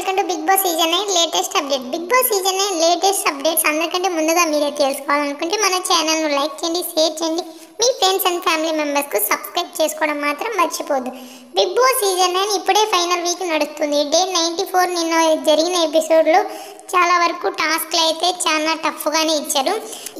Welcome to big boss season 9 latest update. Big boss season 9 latest updates అందరికంటే ముందుగా మీరే తెలుసుకోవాలనుకుంటే మన ఛానల్ను లైక్ చేయండి, షేర్ చేయండి, మీ ఫ్రెండ్స్ అండ్ ఫ్యామిలీ మెంబర్స్కు సబ్స్క్రైబ్ చేసుకోవడం మాత్రం మర్చిపోద్దు. బిగ్ బాస్ సీజన్ 9 ఇప్పుడే ఫైనల్ వీక్ నడుస్తుంది. డే 94 నిన్న జరిగిన ఎపిసోడ్లో చాలా వరకు టాస్క్లు అయితే చాలా టఫ్గానే ఇచ్చారు.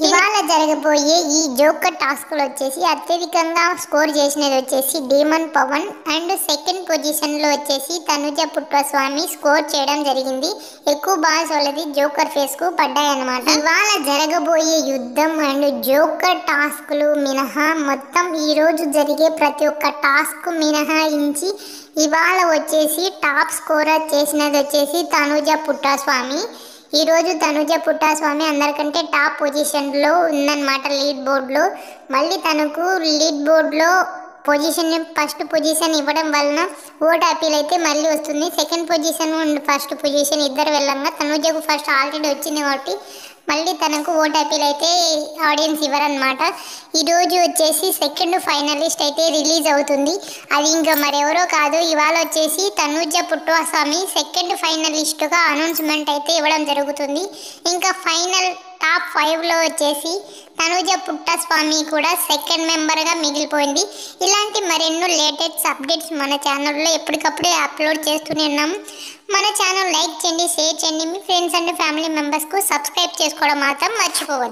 ఇవాళ జరగబోయే ఈ జోకర్ టాస్క్లు వచ్చేసి అత్యధికంగా స్కోర్ చేసినది వచ్చేసి డీమన్ పవన్ అండ్ సెకండ్ పొజిషన్లో వచ్చేసి తనుజ పుట్టస్వామి స్కోర్ చేయడం జరిగింది. ఎక్కువ బాల్స్ వాళ్ళది జోకర్ ఫేస్కు పడ్డాయన్నమాట. ఇవాళ జరగబోయే యుద్ధం అండ్ జోకర్ టాస్క్లు మినహా మొత్తం ఈరోజు జరిగే ప్రతి ఒక్క టాస్క్ మినహాయించి ఇవాళ వచ్చేసి టాప్ స్కోరర్ చేసినది వచ్చేసి తనుజ పుట్టస్వామి. ఈరోజు తనుజ పుట్టస్వామి అందరికంటే టాప్ పొజిషన్లో ఉందన్నమాట లీడ్ బోర్డులో. మళ్ళీ తనకు లీడ్ బోర్డులో ఫస్ట్ పొజిషన్ ఇవ్వడం వలన ఓట్ అపీల్ అయితే మళ్ళీ వస్తుంది. Second position and first position ఇద్దరు వెళ్ళంగా తనుజకు ఫస్ట్ ఆల్రెడీ వచ్చింది కాబట్టి మళ్ళీ తనకు ఓట్ అపీల్ అయితే ఆడియన్స్ ఇవ్వరనమాట. ఈరోజు వచ్చేసి సెకండ్ ఫైనలిస్ట్ అయితే రిలీజ్ అవుతుంది. అది ఇంకా మరెవరో కాదు, ఇవాళ వచ్చేసి తనుజ పుట్టస్వామి సెకండ్ ఫైనలిస్టుగా అనౌన్స్మెంట్ అయితే ఇవ్వడం జరుగుతుంది. ఇంకా ఫైనల్ టాప్ 5లో వచ్చేసి తనుజ పుట్టస్వామి కూడా సెకండ్ మెంబర్గా మిగిలిపోయింది. ఇలాంటి మరెన్నో లేటెస్ట్ అప్డేట్స్ మన ఛానల్లో ఎప్పటికప్పుడే అప్లోడ్ చేస్తూనే ఉన్నాము. మన ఛానల్ లైక్ చేయండి, షేర్ చేయండి, మీ ఫ్రెండ్స్ అండ్ ఫ్యామిలీ మెంబర్స్కు సబ్స్క్రైబ్ చేసుకోవడం మాత్రం మర్చిపోవద్దు.